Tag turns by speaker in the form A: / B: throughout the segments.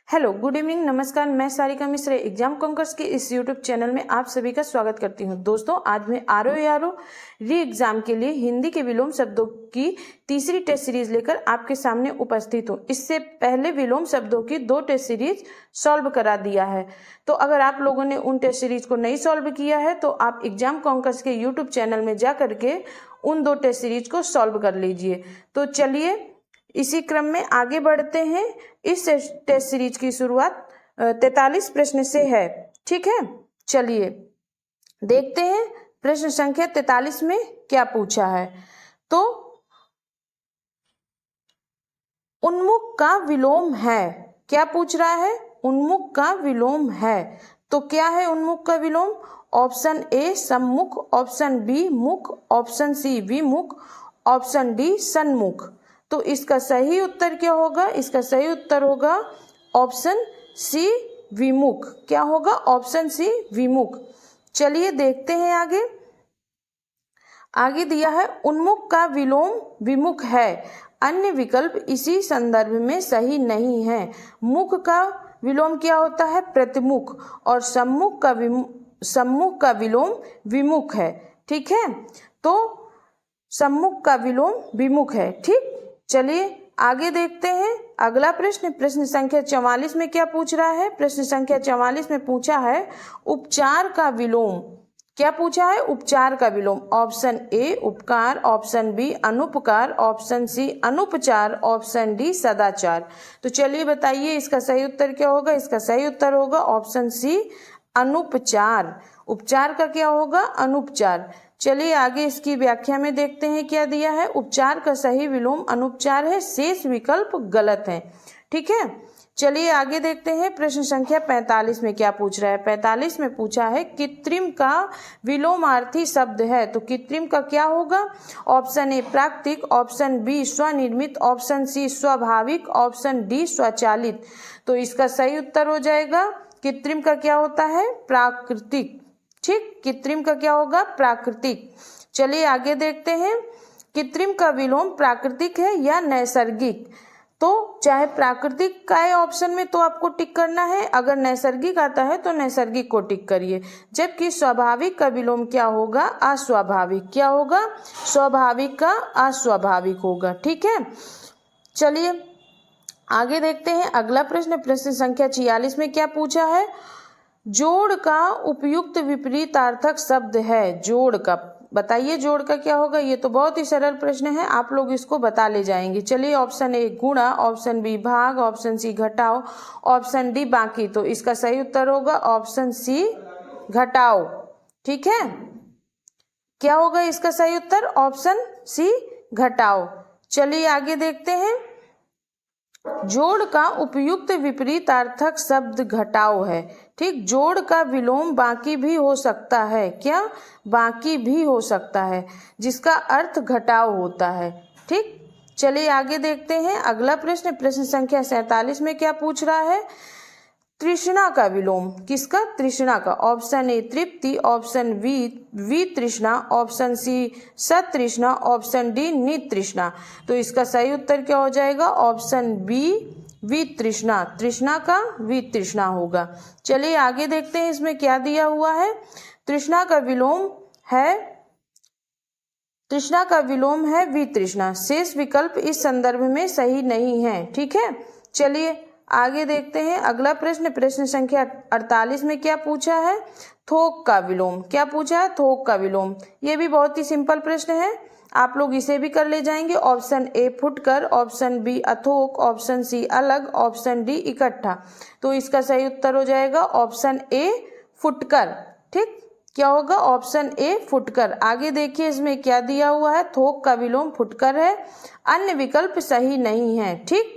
A: Hello, good evening, नमस्कार। मैं सारिका मिश्र exam conquers के इस यूट्यूब चैनल में आप सभी का स्वागत करती हूं। दोस्तों, आज मैं आरओ री एग्जाम के लिए हिंदी के विलोम शब्दों की तीसरी टेस्ट सीरीज लेकर आपके सामने उपस्थित हूं। इससे पहले विलोम शब्दों की 2 टेस्ट सीरीज सॉल्व करा दिया है। तो अगर आप लोगों ने उन टेस्ट सीरीज को नहीं सॉल्व किया है तो आप एग्जाम कॉन्कर्स के यूट्यूब चैनल में जा करके उन 2 टेस्ट सीरीज को सॉल्व कर लीजिए। तो चलिए इसी क्रम में आगे बढ़ते हैं। इस टेस्ट सीरीज की शुरुआत 43 प्रश्न से है। ठीक है, चलिए देखते हैं प्रश्न संख्या 43 में क्या पूछा है। तो उन्मुख का विलोम है। क्या पूछ रहा है? उन्मुख का विलोम है। तो क्या है उन्मुख का विलोम? ऑप्शन ए सम्मुख, ऑप्शन बी मुख, ऑप्शन सी विमुख, ऑप्शन डी सन्मुख। तो इसका सही उत्तर क्या होगा? इसका सही उत्तर होगा ऑप्शन सी विमुख। क्या होगा? ऑप्शन सी विमुख। चलिए देखते हैं आगे। आगे दिया है उन्मुख का विलोम विमुख है, अन्य विकल्प इसी संदर्भ में सही नहीं है। मुख का विलोम क्या होता है? प्रतिमुख। और सम्मुख का विलोम विमुख है। ठीक है, तो सम्मुख का विलोम विमुख है। ठीक, चलिए आगे देखते हैं अगला प्रश्न। प्रश्न संख्या 44 में क्या पूछ रहा है? प्रश्न संख्या 44 में पूछा है उपचार का विलोम। क्या पूछा है? उपचार का विलोम। ऑप्शन ए उपकार, ऑप्शन बी अनुपकार, ऑप्शन सी अनुपचार, ऑप्शन डी सदाचार। तो चलिए बताइए इसका सही उत्तर क्या होगा? इसका सही उत्तर होगा ऑप्शन सी अनुपचार। उपचार का क्या होगा? अनुपचार। चलिए आगे इसकी व्याख्या में देखते हैं क्या दिया है। उपचार का सही विलोम अनुपचार है, शेष विकल्प गलत है। ठीक है, चलिए आगे देखते हैं प्रश्न संख्या 45 में क्या पूछ रहा है। 45 में पूछा है कृत्रिम का विलोमार्थी शब्द है। तो कृत्रिम का क्या होगा? ऑप्शन ए प्राकृतिक, ऑप्शन बी स्वनिर्मित, ऑप्शन सी स्वाभाविक, ऑप्शन डी स्वचालित। तो इसका सही उत्तर हो जाएगा कृत्रिम का क्या होता है? प्राकृतिक। ठीक, कृत्रिम का क्या होगा? प्राकृतिक। चलिए आगे देखते हैं कृत्रिम का विलोम प्राकृतिक है या नैसर्गिक। तो चाहे प्राकृतिक का है ऑप्शन में तो आपको टिक करना है, अगर नैसर्गिक आता है तो नैसर्गिक को टिक करिए। जबकि स्वाभाविक का विलोम क्या होगा? अस्वाभाविक। क्या होगा? स्वाभाविक का अस्वाभाविक होगा। ठीक है, चलिए आगे देखते हैं अगला प्रश्न। प्रश्न संख्या 46 में क्या पूछा है? जोड़ का उपयुक्त विपरीतार्थक शब्द है। जोड़ का बताइए, जोड़ का क्या होगा? ये तो बहुत ही सरल प्रश्न है, आप लोग इसको बता ले जाएंगे। चलिए ऑप्शन ए गुणा, ऑप्शन बी भाग, ऑप्शन सी घटाओ, ऑप्शन डी बाकी। तो इसका सही उत्तर होगा ऑप्शन सी घटाओ। ठीक है, क्या होगा इसका सही उत्तर? ऑप्शन सी घटाओ। चलिए आगे देखते हैं जोड़ का उपयुक्त विपरीतार्थक शब्द घटाओ है। ठीक, जोड़ का विलोम बाकी भी हो सकता है। क्या? बाकी भी हो सकता है, जिसका अर्थ घटाओ होता है। ठीक, चलिए आगे देखते हैं अगला प्रश्न। प्रश्न संख्या 47 में क्या पूछ रहा है? तृष्णा का विलोम। किसका? तृष्णा का। ऑप्शन ए तृप्ति, ऑप्शन बी वितृष्णा, ऑप्शन सी सतृष्णा, ऑप्शन डी नितृष्णा। तो इसका सही उत्तर क्या हो जाएगा? ऑप्शन बी वितृष्णा। तृष्णा का वितृष्णा होगा। चलिए आगे देखते हैं इसमें क्या दिया हुआ है। तृष्णा का विलोम है वितृष्णा। शेष विकल्प इस संदर्भ में सही नहीं है। ठीक है, चलिए आगे देखते हैं अगला प्रश्न। प्रश्न संख्या 48 में क्या पूछा है? थोक का विलोम। क्या पूछा है? थोक का विलोम। ये भी बहुत ही सिंपल प्रश्न है, आप लोग इसे भी कर ले जाएंगे। ऑप्शन ए फुटकर, ऑप्शन बी अथोक, ऑप्शन सी अलग, ऑप्शन डी इकट्ठा। तो इसका सही उत्तर हो जाएगा ऑप्शन ए फुटकर। ठीक, क्या होगा? ऑप्शन ए फुटकर। आगे देखिए इसमें क्या दिया हुआ है। थोक का विलोम फुटकर है, अन्य विकल्प सही नहीं है। ठीक,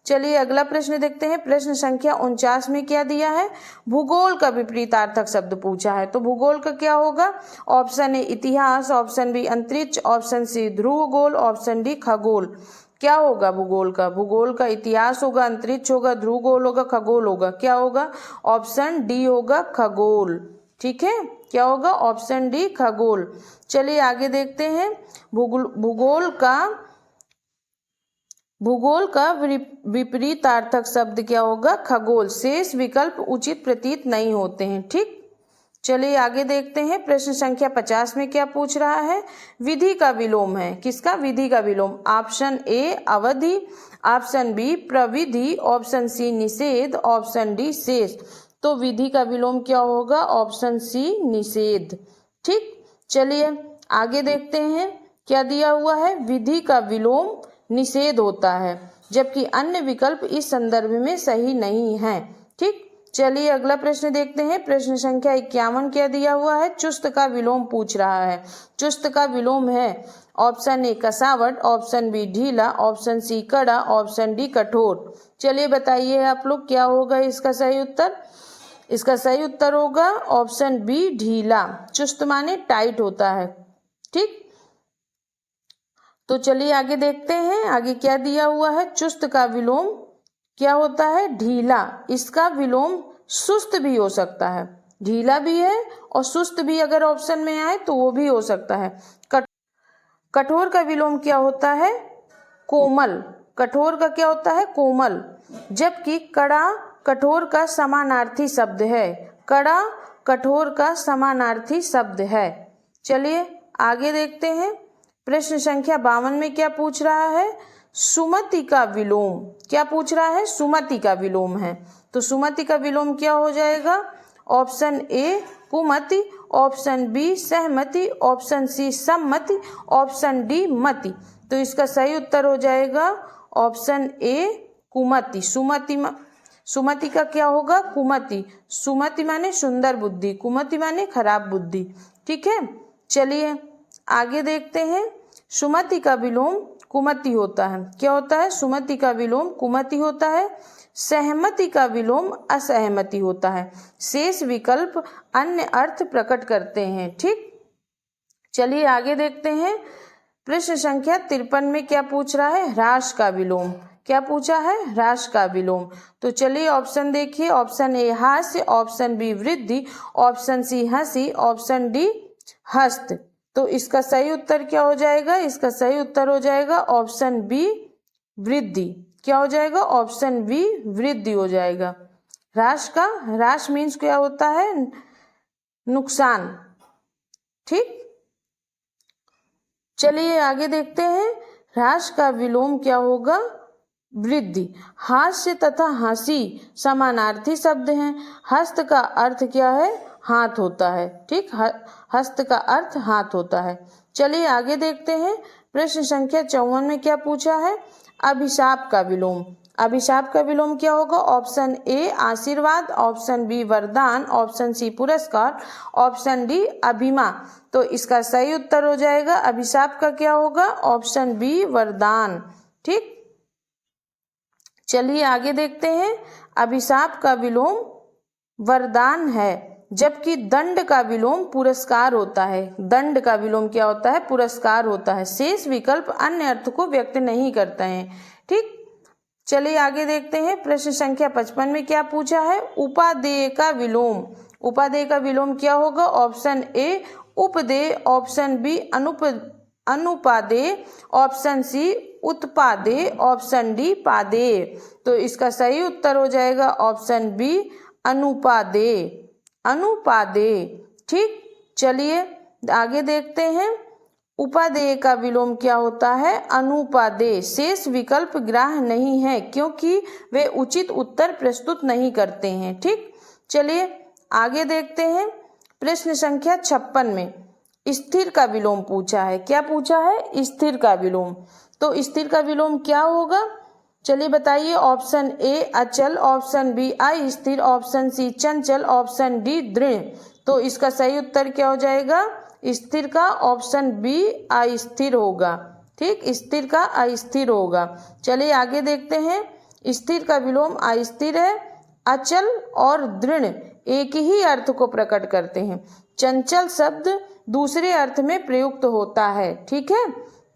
A: चलिए अगला प्रश्न देखते हैं। प्रश्न संख्या 49 में क्या दिया है? भूगोल का विपरीतार्थक शब्द पूछा है। तो भूगोल का क्या होगा? ऑप्शन ए इतिहास, ऑप्शन बी अंतरिक्ष, ऑप्शन सी ध्रुवगोल, ऑप्शन डी खगोल। क्या होगा भूगोल का? भूगोल का इतिहास होगा, अंतरिक्ष होगा, ध्रुवगोल होगा, खगोल होगा। क्या होगा? ऑप्शन डी होगा खगोल। ठीक है, क्या होगा? ऑप्शन डी खगोल। चलिए आगे देखते हैं भूगोल का विपरीतार्थक शब्द क्या होगा? खगोल। शेष विकल्प उचित प्रतीत नहीं होते हैं। ठीक, चलिए आगे देखते हैं। प्रश्न संख्या 50 में क्या पूछ रहा है? विधि का विलोम है। किसका? विधि का विलोम। ऑप्शन ए अवधि, ऑप्शन बी प्रविधि, ऑप्शन सी निषेध, ऑप्शन डी शेष। तो विधि का विलोम क्या होगा? ऑप्शन सी निषेध। ठीक, चलिए आगे देखते हैं क्या दिया हुआ है। विधि का विलोम निषेध होता है, जबकि अन्य विकल्प इस संदर्भ में सही नहीं है। ठीक, चलिए अगला प्रश्न देखते हैं। प्रश्न संख्या 51 क्या दिया हुआ है? चुस्त का विलोम पूछ रहा है। चुस्त का विलोम है ऑप्शन ए कसावट, ऑप्शन बी ढीला, ऑप्शन सी कड़ा, ऑप्शन डी कठोर। चलिए बताइए आप लोग क्या होगा इसका सही उत्तर? इसका सही उत्तर होगा ऑप्शन बी ढीला। चुस्त माने टाइट होता है। ठीक, तो चलिए आगे देखते हैं आगे क्या दिया हुआ है। चुस्त का विलोम क्या होता है? ढीला। इसका विलोम सुस्त भी हो सकता है। ढीला भी है और सुस्त भी अगर ऑप्शन में आए तो वो भी हो सकता है। कठोर का विलोम क्या होता है? कोमल। कठोर का क्या होता है? कोमल। जबकि कड़ा कठोर का समानार्थी शब्द है। कड़ा कठोर का समानार्थी शब्द है। चलिए आगे देखते हैं। प्रश्न संख्या 52 में क्या पूछ रहा है? सुमति का विलोम। क्या पूछ रहा है? सुमति का विलोम है। तो सुमति का विलोम क्या हो जाएगा? ऑप्शन ए कुमति, ऑप्शन बी सहमति, ऑप्शन सी सम्मति, ऑप्शन डी मति। तो इसका सही उत्तर हो जाएगा ऑप्शन ए कुमति। सुमति का क्या होगा? कुमति। सुमति माने सुंदर बुद्धि, कुमति माने खराब बुद्धि। ठीक है, चलिए आगे देखते हैं। सुमति का विलोम कुमति होता है। क्या होता है? सुमति का विलोम कुमति होता है। सहमति का विलोम असहमति होता है। शेष विकल्प अन्य अर्थ प्रकट करते हैं। ठीक, चलिए आगे देखते हैं। प्रश्न संख्या 53 में क्या पूछ रहा है? ह्रास का विलोम। क्या पूछा है? ह्रास का विलोम। तो चलिए ऑप्शन देखिए। ऑप्शन ए हास्य, ऑप्शन बी वृद्धि, ऑप्शन सी हंसी, ऑप्शन डी हस्त। तो इसका सही उत्तर क्या हो जाएगा? इसका सही उत्तर हो जाएगा ऑप्शन बी वृद्धि। क्या हो जाएगा? ऑप्शन बी वृद्धि हो जाएगा। ह्रास का, ह्रास मीन्स क्या होता है? नुकसान। ठीक, चलिए आगे देखते हैं। ह्रास का विलोम क्या होगा? वृद्धि। हास्य तथा हंसी समानार्थी शब्द हैं। हस्त का अर्थ क्या है? हाथ होता है। ठीक, हस्त का अर्थ हाथ होता है। चलिए आगे देखते हैं। प्रश्न संख्या 54 में क्या पूछा है? अभिशाप का विलोम। अभिशाप का विलोम क्या होगा? ऑप्शन ए आशीर्वाद, ऑप्शन बी वरदान, ऑप्शन सी पुरस्कार, ऑप्शन डी अभिमा। तो इसका सही उत्तर हो जाएगा अभिशाप का क्या होगा? ऑप्शन बी वरदान। ठीक, चलिए आगे देखते हैं। अभिशाप का विलोम वरदान है, जबकि दंड का विलोम पुरस्कार होता है। दंड का विलोम क्या होता है? पुरस्कार होता है। शेष विकल्प अन्य अर्थ को व्यक्त नहीं करते हैं। ठीक, चलिए आगे देखते हैं। प्रश्न संख्या 55 में क्या पूछा है? उपादेय का विलोम। उपादेय का विलोम क्या होगा? ऑप्शन ए उपदेय, ऑप्शन बी अनुपादेय, ऑप्शन सी उत्पादेय, ऑप्शन डी पादेय। तो इसका सही उत्तर हो जाएगा ऑप्शन बी अनुपादेय। अनुपादेय। ठीक, चलिए आगे देखते हैं। उपादेय का विलोम क्या होता है? अनुपादेय। शेष विकल्प ग्राह्य नहीं है क्योंकि वे उचित उत्तर प्रस्तुत नहीं करते हैं। ठीक, चलिए आगे देखते हैं। प्रश्न संख्या 56 में स्थिर का विलोम पूछा है। क्या पूछा है? स्थिर का विलोम। तो स्थिर का विलोम क्या होगा? चलिए बताइए। ऑप्शन ए अचल, ऑप्शन बी अस्थिर, ऑप्शन सी चंचल, ऑप्शन डी दृढ़। तो इसका सही उत्तर क्या हो जाएगा? स्थिर का ऑप्शन बी अस्थिर होगा। ठीक, स्थिर का अस्थिर होगा। चलिए आगे देखते हैं। स्थिर का विलोम अस्थिर है। अचल और दृढ़ एक ही अर्थ को प्रकट करते हैं। चंचल शब्द दूसरे अर्थ में प्रयुक्त होता है। ठीक है,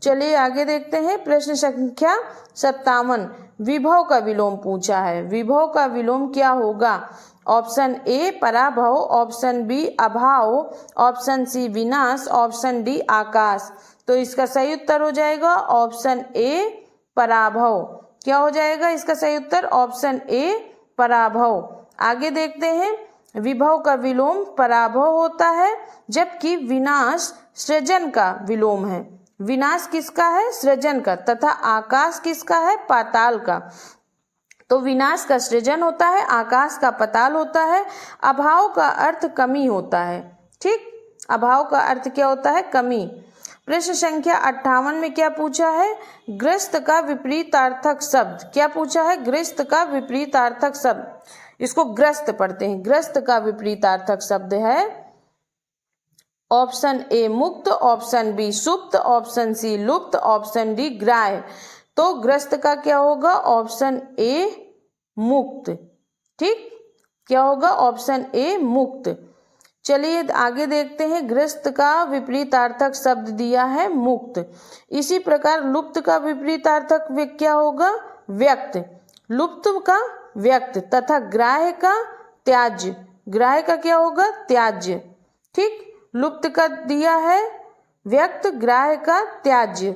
A: चलिए आगे देखते हैं। प्रश्न संख्या 57 विभव का विलोम पूछा है। विभव का विलोम क्या होगा? ऑप्शन ए पराभव, ऑप्शन बी अभाव, ऑप्शन सी विनाश, ऑप्शन डी आकाश। तो इसका सही उत्तर हो जाएगा ऑप्शन ए पराभव। क्या हो जाएगा इसका सही उत्तर? ऑप्शन ए पराभव। आगे देखते हैं, विभव का विलोम पराभव होता है, जबकि विनाश सृजन का विलोम है। विनाश किसका है? सृजन का। तथा आकाश किसका है? पाताल का। तो विनाश का सृजन होता है, आकाश का पाताल होता है। अभाव का अर्थ कमी होता है। ठीक, अभाव का अर्थ क्या होता है? कमी। प्रश्न संख्या 58 में क्या पूछा है? ग्रस्त का विपरीतार्थक शब्द। क्या पूछा है? ग्रस्त का विपरीतार्थक शब्द। इसको ग्रस्त पढ़ते हैं। ग्रस्त का विपरीतार्थक शब्द है ऑप्शन ए मुक्त, ऑप्शन बी सुप्त, ऑप्शन सी लुप्त, ऑप्शन डी ग्राह्य। तो ग्रस्त का क्या होगा? ऑप्शन ए मुक्त। ठीक, क्या होगा? ऑप्शन ए मुक्त। चलिए आगे देखते हैं, ग्रस्त का विपरीतार्थक शब्द दिया है मुक्त। इसी प्रकार लुप्त का विपरीतार्थक क्या होगा? व्यक्त। लुप्त का व्यक्त तथा ग्राह्य का त्याज्य। ग्राह्य का क्या होगा? त्याज्य। ठीक, लुप्त का दिया है व्यक्त, ग्राह्य का त्याज्य।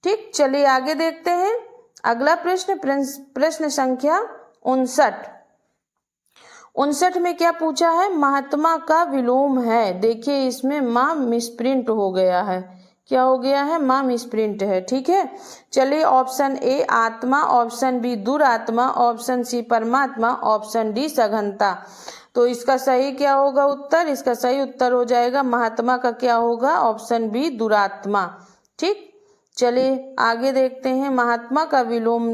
A: ठीक, चलिए आगे देखते हैं अगला प्रश्न, प्रश्न संख्या 59 में क्या पूछा है? महात्मा का विलोम है। देखिए इसमें माँ मिसप्रिंट हो गया है। क्या हो गया है? माँ मिसप्रिंट है। ठीक है, चलिए ऑप्शन ए आत्मा, ऑप्शन बी दुरात्मा, ऑप्शन सी परमात्मा, ऑप्शन डी सघनता। तो इसका सही क्या होगा उत्तर? इसका सही उत्तर हो जाएगा महात्मा का क्या होगा? ऑप्शन बी दुरात्मा। ठीक, चलिए आगे देखते हैं, महात्मा का विलोम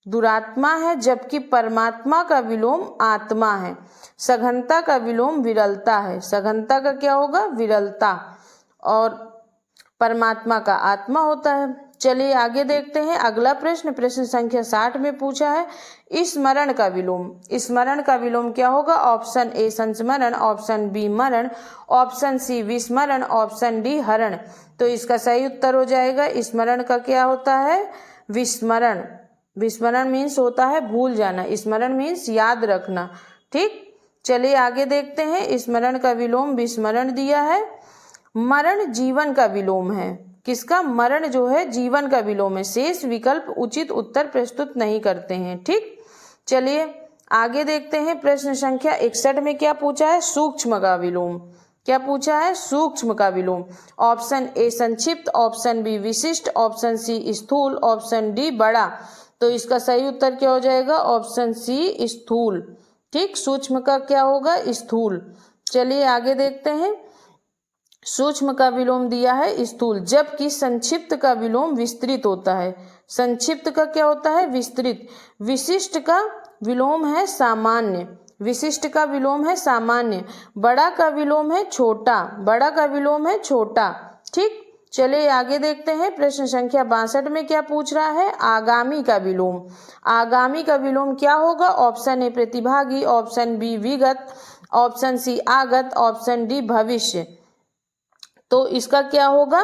A: दुरात्मा है, जबकि परमात्मा का विलोम आत्मा है। सघनता का विलोम विरलता है। सघनता का क्या होगा? विरलता। और परमात्मा का आत्मा होता है। चलिए आगे देखते हैं अगला प्रश्न, प्रश्न संख्या 60 में पूछा है स्मरण का विलोम। स्मरण का विलोम क्या होगा? ऑप्शन ए संस्मरण, ऑप्शन बी मरण, ऑप्शन सी विस्मरण, ऑप्शन डी हरण। तो इसका सही उत्तर हो जाएगा स्मरण का क्या होता है? विस्मरण। विस्मरण मीन्स होता है भूल जाना, स्मरण मीन्स याद रखना। ठीक, चलिए आगे देखते हैं, स्मरण का विलोम विस्मरण दिया है। मरण जीवन का विलोम है। किसका? मरण जो है जीवन का विलोम है। शेष विकल्प उचित उत्तर प्रस्तुत नहीं करते हैं। ठीक, चलिए आगे देखते हैं, प्रश्न संख्या 61 में क्या पूछा है? सूक्ष्म का विलोम। क्या पूछा है? सूक्ष्म का विलोम। ऑप्शन ए संक्षिप्त, ऑप्शन बी विशिष्ट, ऑप्शन सी स्थूल, ऑप्शन डी बड़ा। तो इसका सही उत्तर क्या हो जाएगा? ऑप्शन सी स्थूल। ठीक, सूक्ष्म का क्या होगा? स्थूल। चलिए आगे देखते हैं, सूक्ष्म का विलोम दिया है स्थूल, जबकि संक्षिप्त का विलोम विस्तृत होता है। संक्षिप्त का क्या होता है? विस्तृत। विशिष्ट का विलोम है सामान्य। विशिष्ट का विलोम है सामान्य। बड़ा का विलोम है छोटा। बड़ा का विलोम है छोटा। ठीक, चलिए आगे देखते हैं, प्रश्न संख्या 62 में क्या पूछ रहा है? आगामी का विलोम। आगामी का विलोम क्या होगा? ऑप्शन ए प्रतिभागी, ऑप्शन बी विगत, ऑप्शन सी आगत, ऑप्शन डी भविष्य। तो इसका क्या होगा?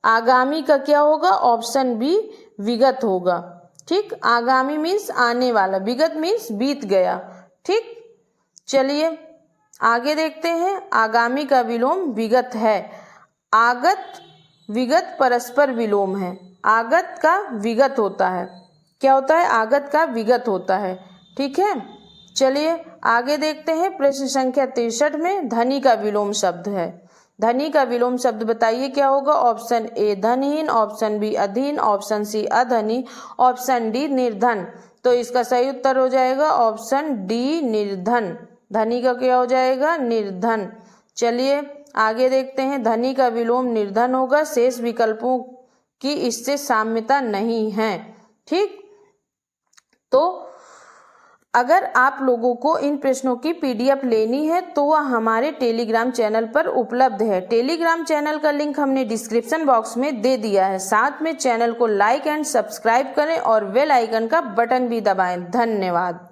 A: आगामी का क्या होगा? ऑप्शन बी विगत होगा। ठीक, आगामी मीन्स आने वाला, विगत मीन्स बीत गया। ठीक, चलिए आगे देखते हैं, आगामी का विलोम विगत है। आगत विगत परस्पर विलोम है। आगत का विगत होता है। क्या होता है? आगत का विगत होता है। ठीक है, चलिए आगे देखते हैं, प्रश्न संख्या 63 में धनी का विलोम शब्द है। धनी का विलोम शब्द बताइए क्या होगा? ऑप्शन ए धनहीन, ऑप्शन बी अधीन, ऑप्शन सी अधनी, ऑप्शन डी निर्धन। तो इसका सही उत्तर हो जाएगा ऑप्शन डी निर्धन। धनी का क्या हो जाएगा? निर्धन। चलिए आगे देखते हैं, धनी का विलोम निर्धन होगा। शेष विकल्पों की इससे साम्यता नहीं है। ठीक, तो अगर आप लोगों को इन प्रश्नों की PDF लेनी है तो वह हमारे टेलीग्राम चैनल पर उपलब्ध है। टेलीग्राम चैनल का लिंक हमने डिस्क्रिप्शन बॉक्स में दे दिया है। साथ में चैनल को लाइक एंड सब्सक्राइब करें और बेल आइकन का बटन भी दबाएं। धन्यवाद।